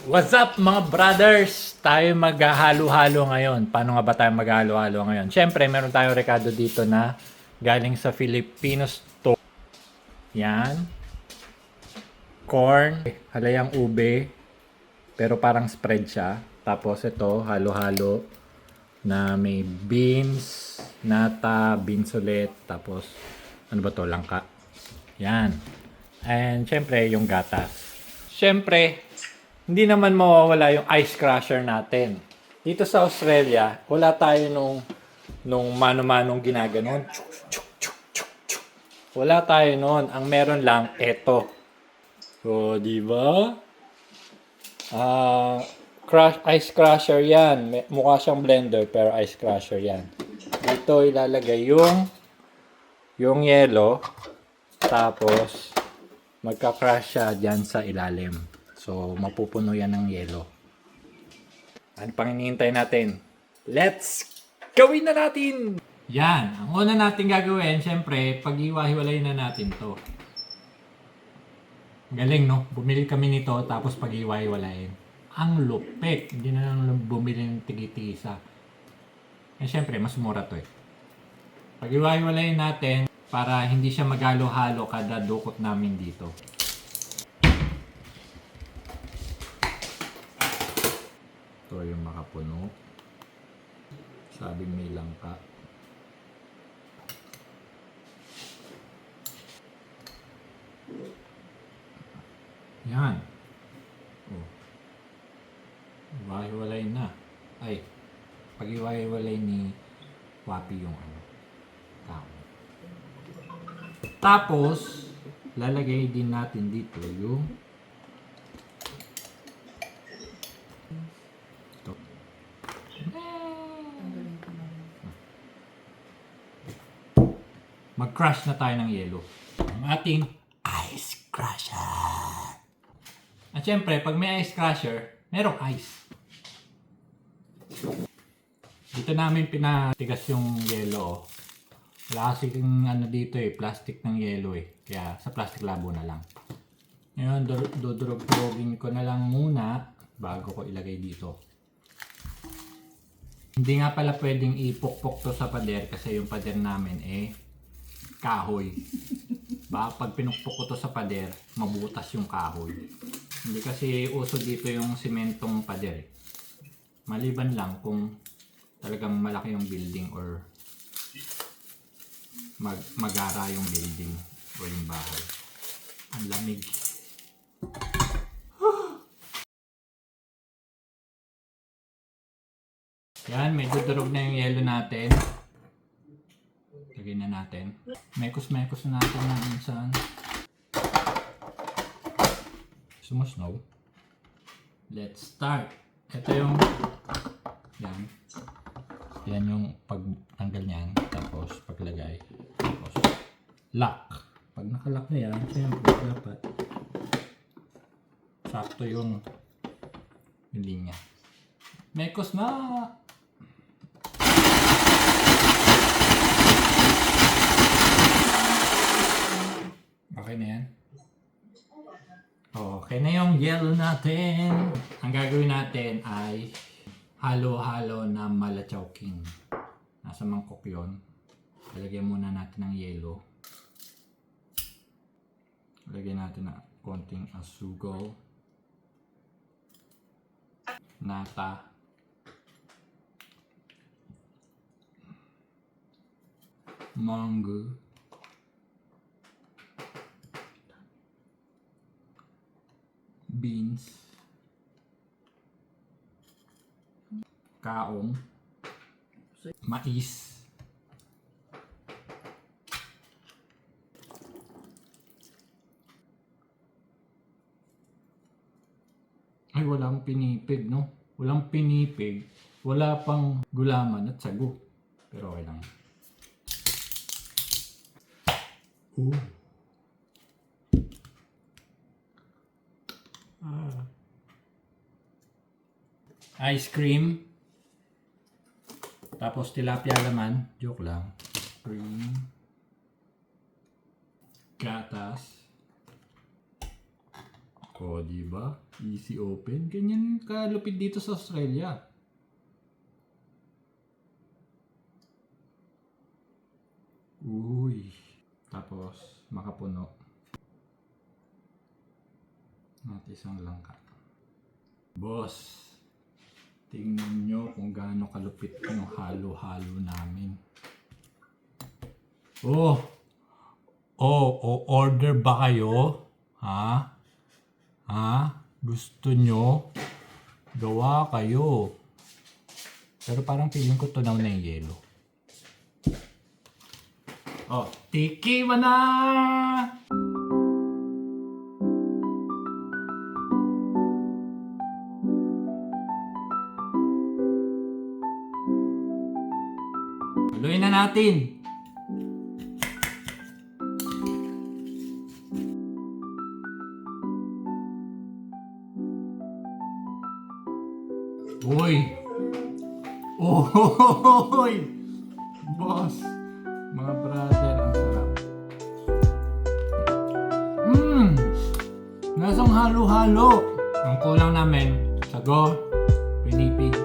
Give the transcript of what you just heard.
What's up mga brothers? Tayo maghahalo-halo ngayon. Paano nga ba tayo maghahalo-halo ngayon? Siyempre, meron tayong rekado dito na galing sa Filipino store. Yan. Corn, halayang ube, pero parang spread siya. Tapos ito, halo-halo na may beans, nata, beans ulit, tapos ano ba to, langka. Yan. And syempre, yung gatas. Syempre, hindi naman mawawala yung ice crusher natin. Dito sa Australia, wala tayo nung mano-manong ginaganon. Wala tayo noon. Ang meron lang, eto. So, di ba? Ice crusher yan. Mukha siyang blender, pero ice crusher yan. Dito ilalagay yung yelo. Tapos, magka-crush siya dyan sa ilalim. So, mapupuno yan ng yelo. Ano pang hinihintay natin? Let's gawin na natin! Yan. Ang una natin gagawin, syempre, pag-iwa-hiwalay na natin to. Galing, no? Bumili kami nito, tapos pag-iwa-hiwalayin. Ang lupit. Hindi na lang bumili ng tigi-tigisa. Eh, syempre, mas mura to eh. Pag-iwa-hiwalayin natin, para hindi siya magalo-halo kada dukot namin dito. Ito yung makapuno. Sabing may langka. Yan. Oh. Iwahiwalay na. Ay, pag-iwahiwalay ni Wapi yung tao. Tapos, lalagay din natin dito yung ito. Mag-crush na tayo ng yelo. Ang ating ice crusher. At syempre, pag may ice crusher, merong ice. Dito namin pinatigas yung yelo. Wala kasi ano dito eh, plastic ng yelo eh. Kaya sa plastic labo na lang. Ngayon, dudurog-durogin ko na lang muna bago ko ilagay dito. Hindi nga pala pwedeng ipukpok to sa pader kasi yung pader namin eh kahoy. Pag pinukpok ko to sa pader, mabutas yung kahoy. Hindi kasi uso dito yung simentong pader eh. Maliban lang kung talagang malaki yung building or magara yung building o yung bahay. Ang lamig. Yan, medyo durog na yung yelo natin. Lagay na natin. Mekos-mekos na natin na minsan. Sumusnog. Let's start. Ito yung yan. Yan yung pagtanggal niyan. Tapos paglagay. Tapos lock. Pag nakalock na yan, siyempre dapat sakto yung linya. Mekos na! Okay na yan. Okay na yung yellow natin. Ang gagawin natin ay halo-halo na malachowking. Nasa mangkok yun. Lagyan muna natin ng yelo. Lagyan natin ng konting asukal. Nata. Mango. Beans. Kaong. Mais. Ay, walang pinipig, no? Walang pinipig. Wala pang gulaman at sago. Pero okay lang. Ice cream. Tapos tilapia laman. Joke lang. Cream. Gatas. O, di ba? Easy open. Ganyan kalupit dito sa Australia. Uy. Tapos, makapuno. At isang langka. Boss, tingnan nyo kung gaano kalupit yung halo-halo namin. Oh! Order ba kayo? Ha? Gusto nyo? Gawa kayo. Pero parang feeling ko tunaw na yung yelo. Oh, tiki mo na! Haluin na natin! Uy! Uy! Boss! Mga brother, ang sarap. Nasang halo-halo. Ang kulang namin, sago, pinipig,